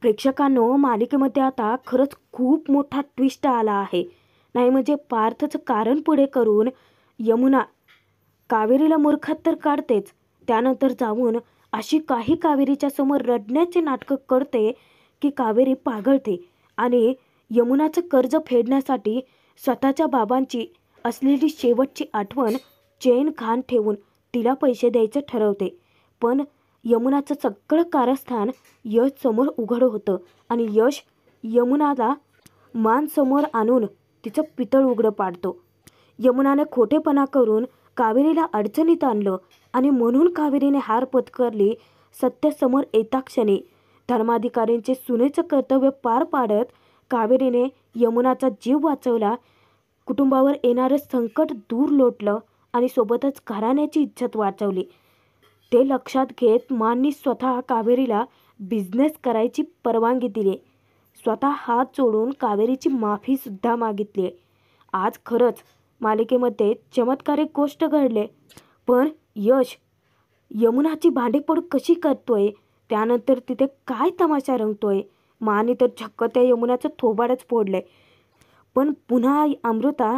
प्रेक्षकांनो, मालिकेमध्ये आता खरंच खूप मोठा ट्विस्ट आला आहे. नाही म्हणजे पार्थचं कारण पुढे करून यमुना कावेरीला मूर्खात तर काढतेच, त्यानंतर जाऊन अशी काही कावेरीच्या समोर रडण्याचे नाटकं करते की कावेरी पागळते आणि यमुनाचं कर्ज फेडण्यासाठी स्वतःच्या बाबांची असलेली शेवटची आठवण चैन खान ठेवून तिला पैसे द्यायचे ठरवते. पण यमुनाचं सगळं कारस्थान यश समोर उघड होतं आणि यश यमुनाला मान समोर आणून तिचं पितळ उघडं पाडतो. यमुनाने खोटेपणा करून कावेरीला अडचणीत आणलं आणि म्हणून कावेरीने हार पत्करली. सत्य समोर येताक्षणी धर्माधिकाऱ्यांचे सुनेचं कर्तव्य पार पाडत कावेरीने यमुनाचा जीव वाचवला. कुटुंबावर येणारं संकट दूर लोटलं आणि सोबतच घराण्याची इज्जत वाचवली. ते लक्षात घेत माननी स्वतः कावेरीला बिझनेस करायची परवानगी दिली. स्वतः हात जोडून कावेरीची माफीसुद्धा मागितली. आज खरंच मालिकेमध्ये चमत्कारिक गोष्ट घडले. पण यश यमुनाची भांडेपड कशी करतोय, त्यानंतर तिथे काय तमाशा रंगतोय. माने तर चक्क त्या यमुनाचं थोबाडच फोडलंय. पण पुन्हा अमृता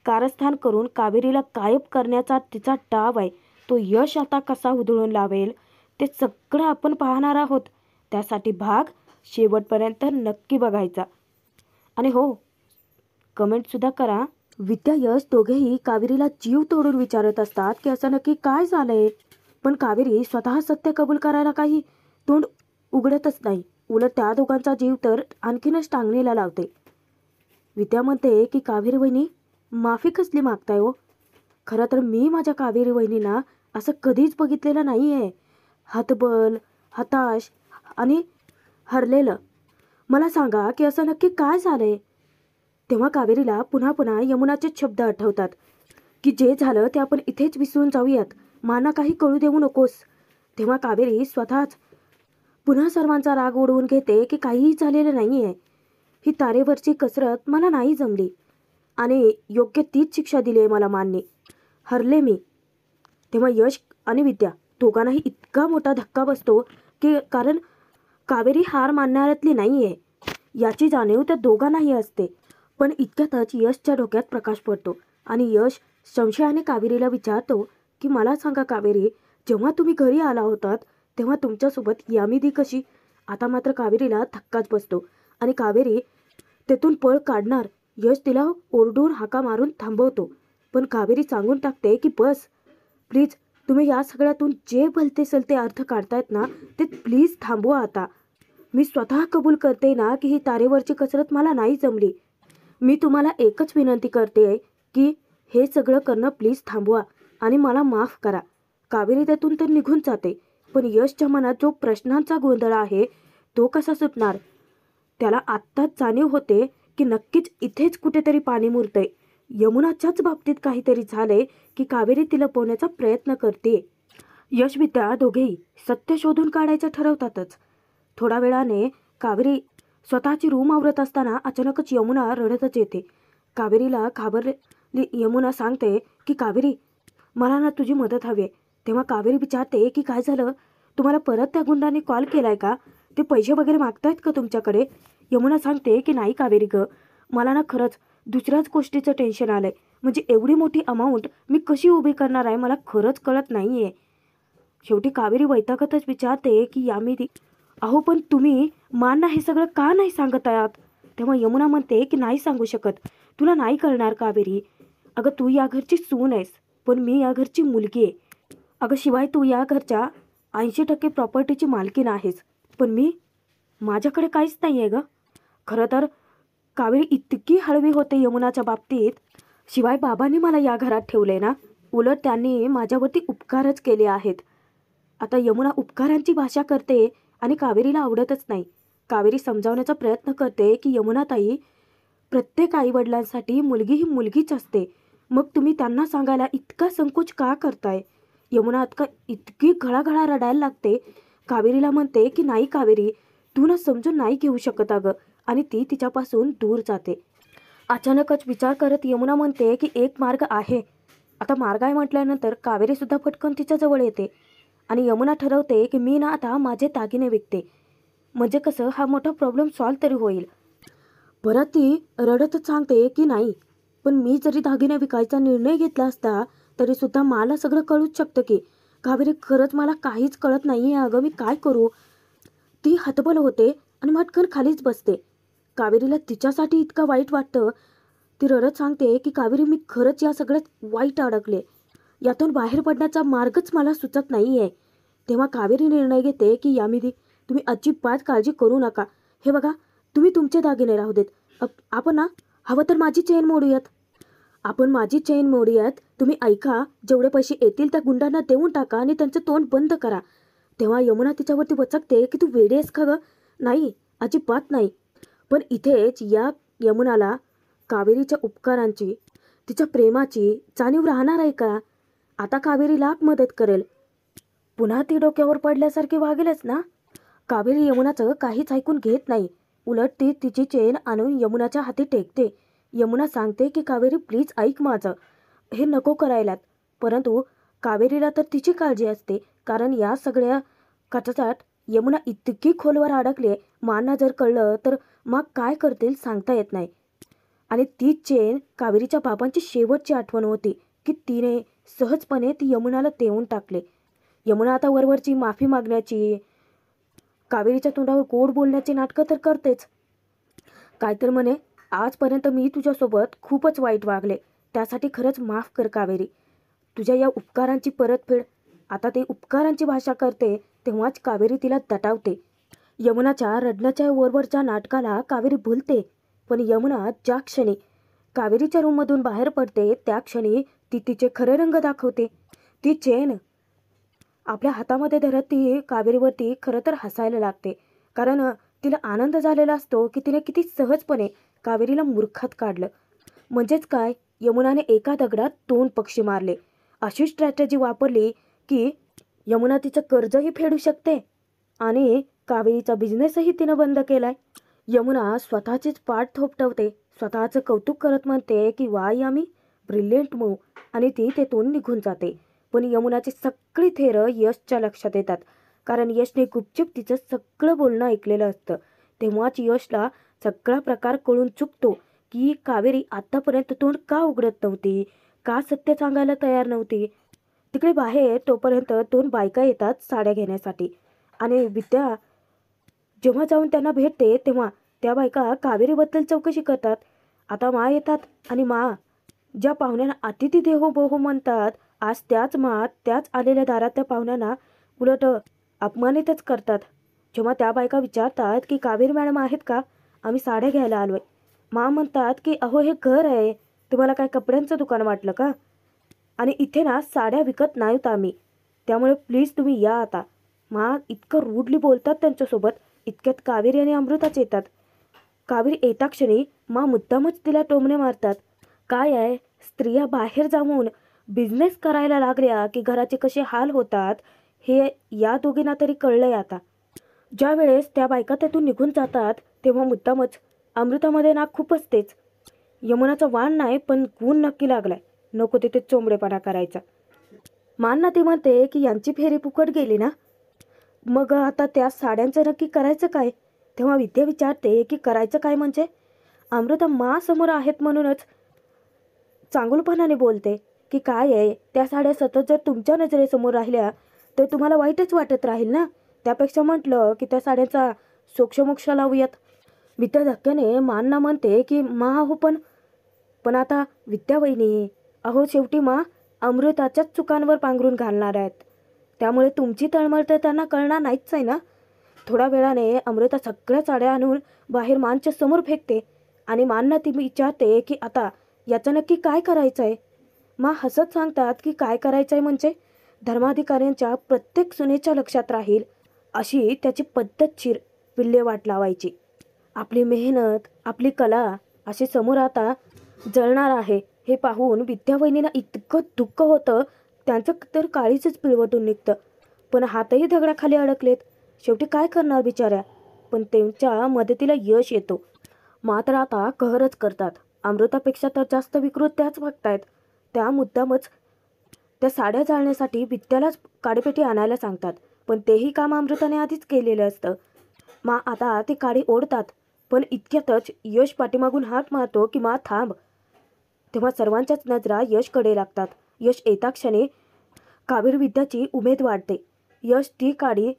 कारस्थान करून कावेरीला गायब करण्याचा तिचा डाव आहे. तो यश आता कसा उधळून लावेल ते सगळं आपण पाहणार आहोत. त्यासाठी भाग शेवटपर्यंत नक्की बघायचा. आणि हो, कमेंटसुद्धा करा. विद्या यश दोघेही कावेरीला जीव तोडून विचारत असतात की असं नक्की काय झालंय. पण कावेरी स्वतः सत्य कबूल करायला काही तोंड उघडतच नाही. उलट त्या दोघांचा जीव तर आणखीनच टांगणीला लावते. विद्या म्हणते की कावेरी वहिनी, माफी कसली मागताय हो. खरं तर मी माझ्या कावेरी वहिनीला असं कधीच बघितलेलं नाही आहे. हतबल, हताश आणि हरलेलं. मला सांगा की असं नक्की काय झालंय. तेव्हा कावेरीला पुन्हा पुन्हा यमुनाचे शब्द आठवतात की जे झालं ते आपण इथेच विसरून जाऊयात, माना काही कळू देऊ नकोस. तेव्हा कावेरी स्वतःच पुन्हा सर्वांचा राग ओढवून घेते की काहीही झालेलं नाही आहे. ही तारेवरची कसरत मला नाही जमली आणि योग्य तीच शिक्षा दिली आहे मला मानने. हरले मी. तेव्हा यश आणि विद्या दोघांनाही इतका मोठा धक्का बसतो की कारण कावेरी हार मानणाऱ्यातली नाही आहे याची जाणीव त्या दोघांनाही असते. पण इतक्यातच यशच्या डोक्यात प्रकाश पडतो आणि यश संशयाने कावेरीला विचारतो की मला सांगा कावेरी, जेव्हा तुम्ही घरी आला होतात तेव्हा तुमच्यासोबत यामिनी कशी. आता मात्र कावेरीला धक्काच बसतो आणि कावेरी तेथून पळ काढणार. यश तिला ओरडून हाका मारून थांबवतो. पण कावेरी सांगून टाकते की बस प्लीज, तुम्ही या सगळ्यातून जे भलते सलते अर्थ काढतायत ना ते प्लीज थांबवा आता. मी स्वतः कबूल करते ना की ही तारेवरची कसरत मला नाही जमली. मी तुम्हाला एकच विनंती करते की हे सगळं करणं प्लीज थांबवा आणि मला माफ करा. कावेरी त्यातून तर निघून जाते. पण यशच्या मनात जो प्रश्नांचा गोंधळ आहे तो कसा सुटणार. त्याला आत्ताच जाणीव होते की नक्कीच इथेच कुठेतरी पाणी मुरतंय. यमुनाच्याच बाबतीत काहीतरी झालंय की कावेरी तिला लपवण्याचा प्रयत्न करते. यश विद्या दोघेही सत्य शोधून काढायचं ठरवतातच. थोड्या वेळाने कावेरी स्वतःची रूम आवरत असताना अचानकच यमुना रडतच येते. कावेरीला घाबरलेली यमुना सांगते की कावेरी, मला ना तुझी मदत हवी आहे. तेव्हा कावेरी विचारते की काय झालं, तुम्हाला परत त्या गुंडांनी कॉल केलाय का, ते पैसे वगैरे मागतायत का तुमच्याकडे. यमुना सांगते की नाही कावेरी ग, मला ना खरंच दुसऱ्याच गोष्टीचं टेन्शन आलंय. म्हणजे एवढी मोठी अमाऊंट मी कशी उभी करणार आहे मला खरंच कळत नाही आहे. शेवटी कावेरी वैतागतच विचारते की यामिनी, अहो पण तुम्ही मानना हे सगळं का नाही सांगत आहात. तेव्हा यमुना म्हणते की नाही सांगू शकत, तुला नाही कळणार कावेरी. अगं तू या घरची सून आहेस पण मी या घरची मुलगी आहे. अगं शिवाय तू या घरच्या 80% प्रॉपर्टीची मालकीण आहेस पण मी, माझ्याकडे काहीच नाही आहे ग. खरं तर कावेरी इतकी हळवी होते यमुनाच्या बाबतीत. शिवाय बाबांनी मला या घरात ठेवले ना, उलट त्यांनी माझ्यावरती उपकारच केले आहेत. आता यमुना उपकारांची भाषा करते आणि कावेरीला आवडतच नाही. कावेरी समजावण्याचा प्रयत्न करते की यमुनाताई, प्रत्येक आईवडिलांसाठी मुलगी ही मुलगीच असते. मग तुम्ही त्यांना सांगायला इतका संकोच का करताय. यमुना इतकी घळाघळा रडायला लागते. कावेरीला म्हणते की नाही कावेरी, तू ना समजून नाही घेऊ शकत अगं, आणि ती तिच्यापासून दूर जाते. अचानकच विचार करत यमुना म्हणते की एक मार्ग आहे. आता मार्ग आहे म्हटल्यानंतर कावेरीसुद्धा पटकन तिच्याजवळ येते आणि यमुना ठरवते की मी ना आता माझे दागिने विकते. म्हणजे कसं हा मोठा प्रॉब्लेम सॉल्व तरी होईल. परत ती रडतच सांगते की नाही, पण मी जरी दागिने विकायचा निर्णय घेतला असता तरीसुद्धा मला सगळं कळूच शकतं की. कावेरी खरंच मला काहीच कळत नाही आहे अगं, मी काय करू. ती हतबल होते आणि मटकन खालीच बसते. कावेरीला तिच्यासाठी इतकं वाईट वाटतं. ती रडत सांगते की कावेरी, मी खरंच या सगळ्यात वाईट अडकले. यातून बाहेर पडण्याचा मार्गच मला सुचत नाही आहे. तेव्हा कावेरी निर्णय घेते की यामिनी, तुम्ही अजिबात काळजी करू नका. हे बघा, तुम्ही तुमचे दागिने राहू देत. आपण ना, हवं तर माझी चेन मोडूयात. आपण माझी चेन मोडूयात. तुम्ही ऐका, जेवढे पैसे येतील त्या गुंडांना देऊन टाका आणि त्यांचं तोंड बंद करा. तेव्हा यमुना तिच्यावरती वचकते की तू वेडी आहेस का गं? नाही, अजिबात नाही. पण इथेच या यमुनाला कावेरीच्या उपकारांची, तिच्या प्रेमाची जाणीव राहणार आहे का? आता कावेरी लाख मदत करेल. पुन्हा ती डोक्यावर पडल्यासारखी वागेलच ना. कावेरी यमुनाचं काहीच ऐकून घेत नाही. उलट ती तिची चेन आणून यमुनाच्या हाती टेकते. यमुना सांगते की कावेरी प्लीज ऐक माझं, हे नको करायलात. परंतु कावेरीला तर तिची काळजी असते, कारण या सगळ्या कचाचात यमुना इतकी खोलवर अडकले. मांना जर कळलं तर मग काय करतील सांगता येत नाही. आणि ती चेन कावेरीच्या बाबांची शेवटची आठवण होती की तिने सहजपणे ती यमुनाला देऊन टाकले. यमुना आता वरवरची माफी मागण्याची, कावेरीच्या तोंडावर गोड बोलण्याची नाटकं तर करतेच. काय तर म्हणे, आजपर्यंत मी तुझ्यासोबत खूपच वाईट वागले, त्यासाठी खरंच माफ कर कावेरी. तुझ्या या उपकारांची परतफेड. आता ते उपकारांची भाषा करते तेव्हाच कावेरी तिला दटावते. यमुनाच्या रडण्याच्या वरवरच्या नाटकाला कावेरी भुलते. पण यमुना ज्या क्षणी कावेरीच्या रूममधून बाहेर पडते त्या क्षणी ती तिचे खरे रंग दाखवते. ती चेन आपल्या हातामध्ये धरत ती कावेरीवरती खरं तर हसायला लागते. कारण तिला आनंद झालेला असतो की तिने किती सहजपणे कावेरीला मूर्खात काढलं. म्हणजेच काय, यमुनाने एका दगडात 2 पक्षी मारले. अशी स्ट्रॅटेजी वापरली की यमुना तिचं कर्जही फेडू शकते आणि कावेरीचा बिझनेसही तिनं बंद केलाय. यमुना स्वतःचीच पाठ थोपटवते, स्वतःचं कौतुक करत म्हणते की वा यामी, ब्रिलियंट मूव, आणि ती तेथून निघून जाते. पण यमुनाची सगळी थेरं यशच्या लक्षात येतात, कारण यशने गुपचूप तिचं सगळं बोलणं ऐकलेलं असतं. तेव्हाच यशला सगळा प्रकार कळून चुकतो की कावेरी आतापर्यंत तोंड का उघडत नव्हती, का सत्य सांगायला तयार नव्हती. तिकडे बाहेर तोपर्यंत 2 बायका येतात साड्या घेण्यासाठी, आणि विद्या जेव्हा जाऊन त्यांना भेटते तेव्हा त्या बायका कावेरीबद्दल चौकशी करतात. आता मा येतात आणि मा ज्या पाहुण्यांना अतिथी देवो भव म्हणतात, आज त्याच मा त्याच आलेल्या दारात त्या पाहुण्यांना उलट अपमानितच करतात. जेव्हा त्या बायका विचारतात की कावेरी मॅडम आहेत का, आम्ही साड्या घ्यायला आलोय. मा म्हणतात की अहो हे घर आहे, तुम्हाला काय कपड्यांचं दुकान वाटलं का, आणि इथे ना साड्या विकत नाहीत आम्ही, त्यामुळे प्लीज तुम्ही या आता. मा इतकं रूडली बोलतात त्यांच्यासोबत. इतक्यात कावेरी आणि अमृताच येतात. कावेरी येता क्षणी मा मुद्दामच तिला टोमणे मारतात. काय आहे, स्त्रिया बाहेर जाऊन बिझनेस करायला लागल्या की घराचे कसे हाल होतात हे या दोघींना तरी कळलंय आता. ज्या वेळेस त्या बायका त्यातून निघून जातात तेव्हा मुद्दामच अमृतामध्ये ना खूप असतेच. यमुनाचा वाण नाही पण गुण नक्की लागलाय, नको तिथे चोंबडेपणा करायचा. मानना ती म्हणते की यांची फेरी फुकट गेली ना, मग आता त्या साड्यांचं नक्की करायचं काय. तेव्हा विद्या विचारते की करायचं काय म्हणजे. अमृता मा समोर आहेत म्हणूनच चांगुलपणाने बोलते की काय आहे, त्या साड्या सतत जर तुमच्या नजरेसमोर राहिल्या तर तुम्हाला वाईटच वाटत राहील ना. त्यापेक्षा म्हटलं की त्या साड्यांचा सोक्षमोक्ष लावूयात. विद्या धक्क्याने मानना म्हणते की मा अहो पण आता विद्या वहिनी, अहो शेवटी मा अमृताच्याच चुकांवर पांघरून घालणार आहेत, त्यामुळे तुमची तळमळ तर त्यांना कळणार नाहीच आहे ना. थोड्या वेळाने अमृता सगळ्या साड्या आणून बाहेर मानच्या समोर फेकते आणि मानना ती विचारते की आता याचं नक्की काय करायचं आहे. मा हसत सांगतात की काय करायचं आहे म्हणजे धर्माधिकाऱ्यांच्या प्रत्येक सुनेच्या लक्षात राहील अशी त्याची पद्धतशीर विल्हेवाट लावायची. आपली मेहनत, आपली कला अशी समोर आता जळणार आहे हे पाहून विद्यावहिनीला इतकं दुःख होतं, त्यांचं तर काळीचंच पिळवटून निघतं. पण हातही दगडाखाली अडकलेत. शेवटी काय करणार बिचाऱ्या. पण त्यांच्या मदतीला यश येतो. मात्र आता कहरच करतात. अमृतापेक्षा तर जास्त विकृत त्याच वागतायत. त्या मुद्दामच त्या साड्या जाळण्यासाठी विद्यालाच काडीपेटी आणायला सांगतात, पण तेही काम अमृताने आधीच केलेलं असतं. आता ते काडी ओढतात, पण इतक्यातच यश पाठीमागून हाक मारतो की थांब. तेव्हा सर्वांच्याच नजरा यशकडे लागतात. यश येता क्षणी कावेरी विद्याची उमेद वाढते. यश ती काडी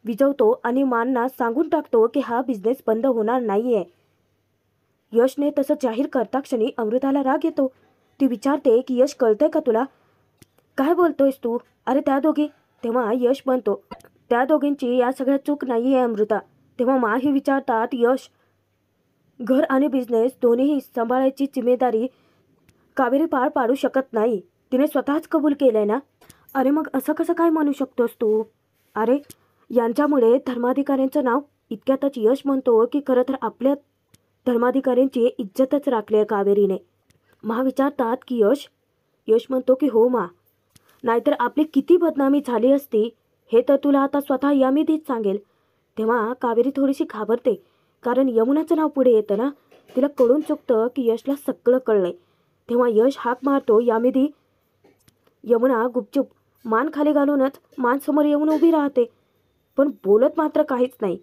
विजवतो आणि मांना सांगून टाकतो की हा बिझनेस बंद होणार नाहीये. यशने तसं जाहीर करता क्षणी अमृताला राग येतो. ती विचारते की यश, कळतंय का तुला? काय बोलतोयस तू? अरे त्या दोघी. तेव्हा यश म्हणतो, त्या दोघींची या सगळ्यात चूक नाहीये अमृता. तेव्हा माही विचारतात, यश, घर आणि बिझनेस दोन्हीही सांभाळायची जिम्मेदारी कावेरी पार पाडू शकत नाही. तिने स्वतःच कबूल केलंय ना. अरे मग असं कसं काय म्हणू शकतोस तू? अरे यांच्यामुळे धर्माधिकाऱ्यांचं नाव. इतक्यातच यश म्हणतो की खरं तर आपल्या धर्माधिकाऱ्यांची इज्जतच राखली आहे कावेरीने. मा विचारतात की यश म्हणतो की हो मा, नाहीतर आपली किती बदनामी झाली असती हे तर तुला आता स्वतः यामिनीच सांगेल. तेव्हा कावेरी थोडीशी घाबरते, कारण यमुनाचं नाव पुढे येतं ना. तिला कळून चुकतं की यशला सगळं कळलंय. तेव्हा यश हाक मारतो यामिनी. यमुना गुपचूप मान खाली घालूनच मानसमोर येऊन उभी राहते, पण बोलत मात्र काहीच नाही.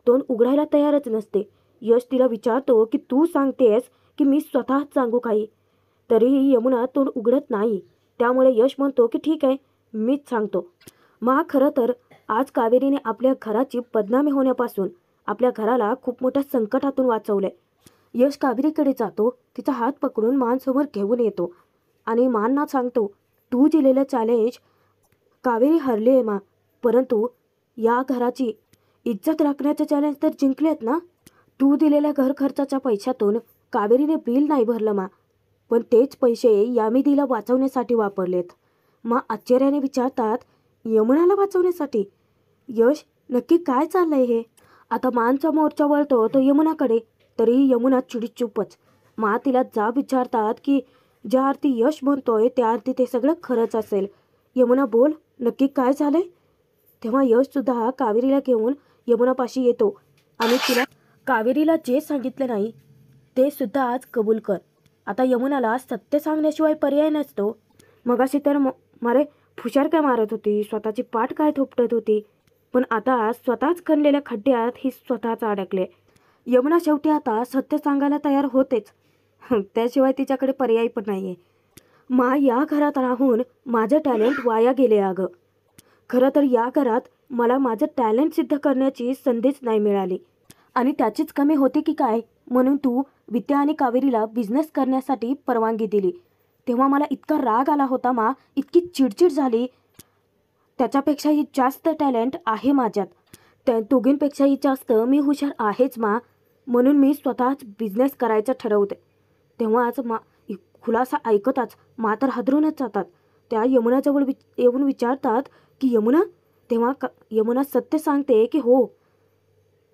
तोंड उघडायला तयारच नसते. यश तिला विचारतो की तू सांगतेस की मी स्वतःच सांगू काही? तरीही यमुना तोंड उघडत नाही. त्यामुळे यश म्हणतो की ठीक आहे, मीच सांगतो. खरं तर आज कावेरीने आपल्या घराची बदनामी होण्यापासून आपल्या घराला खूप मोठ्या संकटातून वाचवलंय. यश कावेरीकडे जातो, तिचा हात पकडून मानसमोर घेऊन येतो आणि मानना सांगतो, तू दिलेलं चॅलेंज कावेरी हरली आहे मा, परंतु या घराची इज्जत राखण्याचे चॅलेंज तर जिंकलेत ना. तू दिलेल्या घर खर्चाच्या पैशातून कावेरीने बिल नाही भरलं मा, पण तेच पैसे यामिनीला वाचवण्यासाठी वापरलेत. आश्चर्याने विचारतात, यमुनाला वाचवण्यासाठी? यश, नक्की काय चाललंय हे? आता मानचा मोर्चा वळतो तो यमुनाकडे, तरी यमुना चिडीचूपच. तिला जाब विचारतात की ज्या अर्थी यश म्हणतोय त्या अर्थी ते सगळं खरंच असेल. यमुना बोल, नक्की काय झालंय? तेव्हा यश सुद्धा कावेरीला घेऊन यमुनापाशी येतो आणि तिला कावेरीला जे सांगितलं नाही ते सुद्धा आज कबूल कर. आता यमुनाला सत्य सांगण्याशिवाय पर्याय नसतो. मगाशी तर मारे फुशार काय मारत होती, स्वतःची पाठ काय थोपटत होती, पण आता स्वतःच खणलेल्या खड्ड्यात ही स्वतःच अडकले. यमुना शेवटी आता सत्य सांगायला तयार होतेच. त्याशिवाय तिच्याकडे पर्याय पण नाहीये. या घरात राहून माझं टॅलेंट वाया गेले अगं. खरं तर या घरात मला माझं टॅलेंट सिद्ध करण्याची संधीच नाही मिळाली आणि त्याचीच कमी होती की काय, म्हणून तू विद्या आणि कावेरीला बिझनेस करण्यासाठी परवानगी दिली. तेव्हा मला इतका राग आला होता इतकी चिडचिड झाली. त्याच्यापेक्षाही जास्त टॅलेंट आहे माझ्यात. त्या दोघींपेक्षाही जास्त मी हुशार आहेच म्हणून मी स्वतःच बिझनेस करायचं ठरवते. तेव्हाच खुलासा ऐकताच तर हादरूनच जातात. त्या यमुनाजवळ येऊन विचारतात की यमुना? तेव्हा यमुना सत्य सांगते की हो,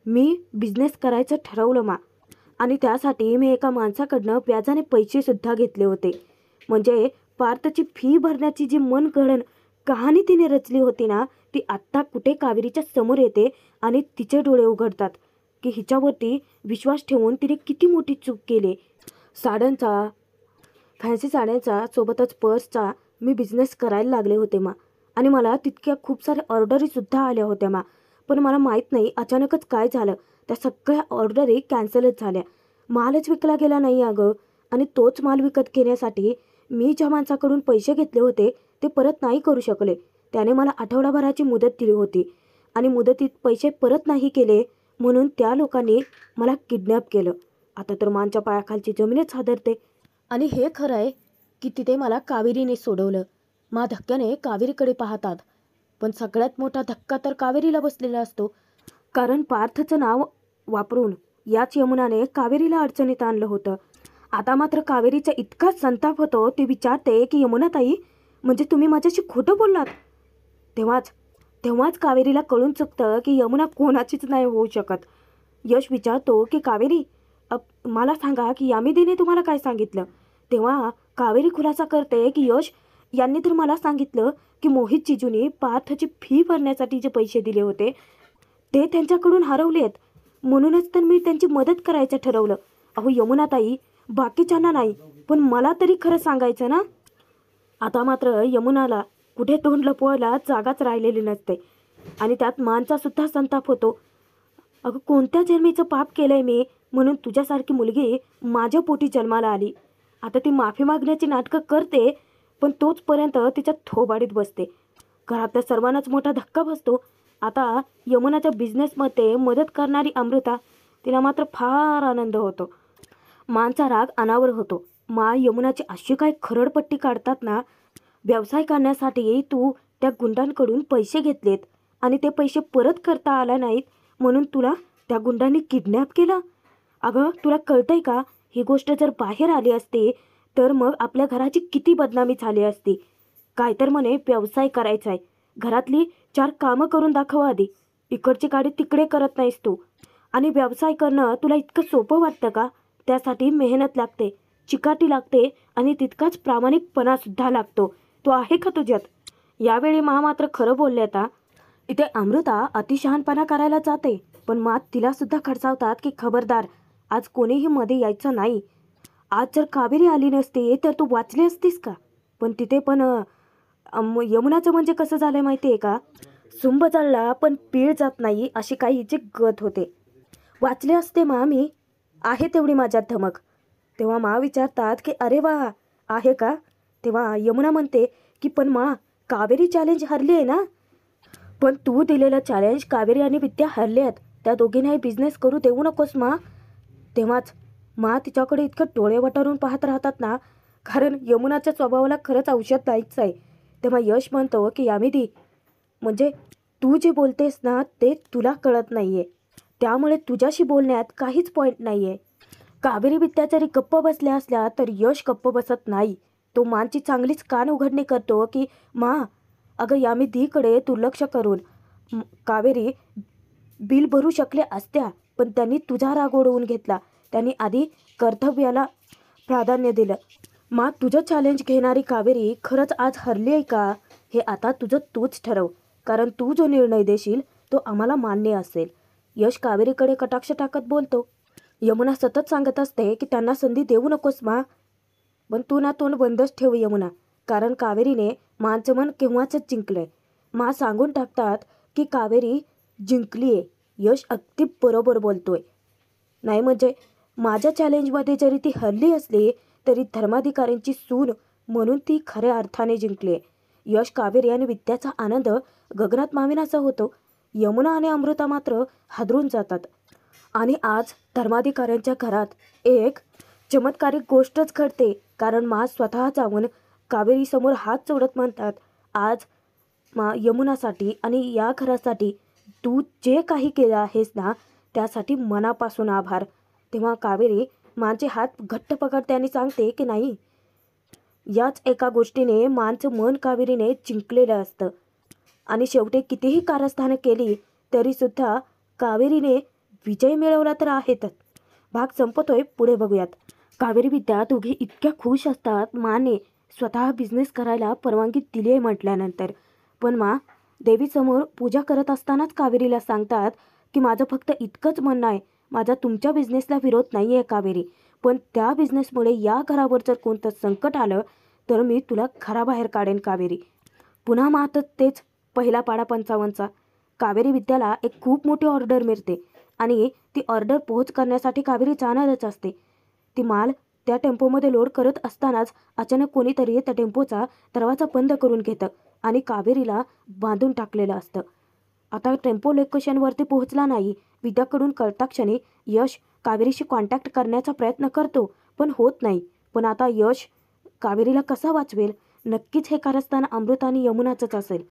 मी बिझनेस करायचं ठरवलं आणि त्यासाठी मी एका माणसाकडनं व्याजाने पैसे सुद्धा घेतले होते. म्हणजे पार्थची फी भरण्याची जी मनगढण कहाणी तिने रचली होती ना, ती आत्ता कुठे कावेरीच्या समोर येते आणि तिचे डोळे उघडतात की हिच्यावरती विश्वास ठेवून तिने किती मोठी चूक केली. साड्यांचा, फॅन्सी साड्यांचा सोबतच पर्सचा मी बिझनेस करायला लागले होते आणि मला तितक्या खूप साऱ्या ऑर्डरीसुद्धा आल्या होत्या पण मला माहीत नाही अचानकच काय झालं, त्या सगळ्या ऑर्डरी कॅन्सलच झाल्या. मालच विकला गेला नाही अगं. आणि तोच माल विकत घेण्यासाठी मी ज्या माणसाकडून पैसे घेतले होते ते परत नाही करू शकले. त्याने मला आठवडाभराची मुदत दिली होती आणि मुदतीत पैसे परत नाही केले म्हणून त्या लोकांनी मला किडनॅप केलं. आता तर मानच्या पायाखालची जमीनच हादरते. आणि हे खरं आहे की तिथे मला कावेरीने सोडवलं. धक्क्याने कावेरीकडे पाहतात, पण सगळ्यात मोठा धक्का तर कावेरीला बसलेला असतो, कारण पार्थचं नाव वापरून याच यमुनाने कावेरीला अडचणीत आणलं होतं. आता मात्र कावेरीचा इतका संताप होतो, ती विचारते की यमुनाताई, म्हणजे तुम्ही माझ्याशी खोटं बोललात? तेव्हाच कावेरीला कळून चुकतं की यमुना कोणाचीच नाही होऊ शकत. यश विचारतो की कावेरी, मला सांगा की यामिनीने तुम्हाला काय सांगितलं? तेव्हा कावेरी खुलासा करते की यश यांनी तर मला सांगितलं की मोहित जिजूने पार्थची फी भरण्यासाठी जे पैसे दिले होते ते त्यांच्याकडून हरवलेत, म्हणूनच तर मी त्यांची मदत करायचं ठरवलं. अहो यमुनाताई, बाकीच्यांना नाही पण मला तरी खरं सांगायचं ना. आता मात्र यमुनाला कुठे तोंड लपवायला जागाच राहिलेली नसते आणि त्यात मानचा सुद्धा संताप होतो. अगं कोणत्या जन्मीचं पाप केलंय मी म्हणून तुझ्यासारखी मुलगी माझ्या पोटी जन्माला आली. आता ती माफी मागण्याची नाटकं करते, पण तोचपर्यंत तिच्या थोबाडीत बसते. घरातल्या सर्वांनाच मोठा धक्का बसतो. आता यमुनाच्या बिझनेसमध्ये मदत करणारी अमृता, तिला मात्र फार आनंद होतो. मांचा राग अनावर होतो. मा यमुनाची अशी काय खरडपट्टी काढतात ना, व्यवसाय करण्यासाठी तू त्या गुंडांकडून पैसे घेतलेत आणि ते पैसे परत करता आला नाहीत म्हणून तुला त्या गुंडांनी किडनॅप केलं. अगं तुला कळतंय का, ही गोष्ट जर बाहेर आली असती तर मग आपल्या घराची किती बदनामी झाली असती. काय तर म्हणे व्यवसाय करायचा आहे, घरातली 4 कामं करून दाखव आधी. इकडची गाडी तिकडे करत नाहीस तू. आणि व्यवसाय करणं तुला इतकं सोपं वाटतं का? त्यासाठी मेहनत लागते, चिकाटी लागते आणि तितकाच प्रामाणिकपणासुद्धा लागतो. तो आहे का तुझ्यात? यावेळी मा मात्र खरं बोलले. आता इथे अमृता अतिशहाणपणा करायला जाते, पण मात तिलासुद्धा खडसावतात की खबरदार, आज कोणीही मध्ये यायचं नाही. आज जर कावेरी आली नसती तर तू वाचली असतीस का? पण तिथे पण यमुनाचं म्हणजे कसं झालं माहिती आहे का, सुंब जळला पण पीळ जात नाही अशी काही हिची गत होते. वाचले असते मा मी, आहे तेवढी माझ्यात धमक. तेव्हा मा विचारतात की अरे वा, आहे का? तेव्हा यमुना म्हणते की पण मा, कावेरी चॅलेंज हरली आहे ना. पण तू दिलेलं चॅलेंज कावेरी आणि विद्या हरले आहेत. त्या दोघींनाही बिझनेस करू देऊ नकोस मा. तेव्हाच मा तिच्याकडे इतकं डोळे वटारून पाहत राहतात ना, कारण यमुनाच्या स्वभावाला खरंच औषध नाहीच आहे. तेव्हा यश म्हणतो की यामिनी, म्हणजे तू जे बोलतेस ना ते तुला कळत नाही आहे, त्यामुळे तुझ्याशी बोलण्यात काहीच पॉईंट नाही आहे. कावेरी विद्या जरी गप्प बसल्या असल्या तर यश गप्प बसत नाही. तो मानची चांगलीच कान उघडणी करतो की मा, अगं यामिनीकडे दुर्लक्ष करून कावेरी बिल भरू शकल्या असत्या, पण त्यांनी तुझा राग ओढवून घेतला. त्यांनी आधी कर्तव्याला प्राधान्य दिलं. मा, तुझं चॅलेंज घेणारी कावेरी खरंच आज हरली आहे का, हे आता तुझं तूच ठरव. कारण तू जो निर्णय देशील तो आम्हाला मान्य असेल. यश कावेरीकडे कटाक्ष टाकत बोलतो. यमुना सतत सांगत असते की त्यांना संधी देऊ नकोस मा, पण तू ना तोंड बंदच ठेव यमुना, कारण कावेरीने मांचं मन केव्हाच जिंकलंय. मा सांगून टाकतात की कावेरी जिंकलीये. यश अगदी बरोबर बोलतोय. नाही म्हणजे माझ्या चॅलेंजमध्ये जरी ती हरली असली तरी धर्माधिकाऱ्यांची सून म्हणून ती खऱ्या अर्थाने जिंकली. यश, कावेरी आणि विद्याचा आनंद गगनात मावेनासा होतो. यमुना आणि अमृता मात्र हादरून जातात. आणि आज धर्माधिकाऱ्यांच्या घरात एक चमत्कारिक गोष्टच घडते, कारण मा स्वतः जाऊन कावेरीसमोर हात जोडत म्हणतात, आज मा यमुनासाठी आणि या घरासाठी तू जे काही केलं आहेस ना त्यासाठी मनापासून आभार. तेव्हा कावेरी मांचे हात घट्ट पकडते आणि सांगते की नाही, याच एका गोष्टीने मांचं मन कावेरीने जिंकलेलं असतं. आणि शेवटी कितीही कारस्थानं केली तरीसुद्धा कावेरीने विजय मिळवला तर आहेतच. भाग संपतोय, पुढे बघूयात. कावेरी विद्या दोघी इतक्या खुश असतात माने स्वतः बिझनेस करायला परवानगी दिली आहे म्हटल्यानंतर. पण मा देवीसमोर पूजा करत असतानाच कावेरीला सांगतात की माझं फक्त इतकंच म्हणणं आहे, माझा तुमच्या बिझनेसला विरोध नाही आहे कावेरी, पण त्या बिझनेसमुळे या घरावर जर कोणतं संकट आलं तर मी तुला घराबाहेर काढेन कावेरी. पुन्हा मात्र तेच पहिला पाडा 55चा. कावेरी विद्याला एक खूप मोठी ऑर्डर मिळते आणि ती ऑर्डर पोहोच करण्यासाठी कावेरी जाणारच असते. ती माल त्या टेम्पोमध्ये लोड करत असतानाच अचानक कोणीतरी त्या टेम्पोचा दरवाजा बंद करून घेतं आणि कावेरीला बांधून टाकलेलं असतं. आता टेम्पो लोकेशनवरती पोहोचला नाही. विद्याकडून कळता क्षणी यश कावेरीशी कॉन्टॅक्ट करण्याचा प्रयत्न करतो, पण होत नाही. पण आता यश कावेरीला कसा वाचवेल? नक्कीच हे कारस्थान अमृता आणि यमुनाचंच असेल.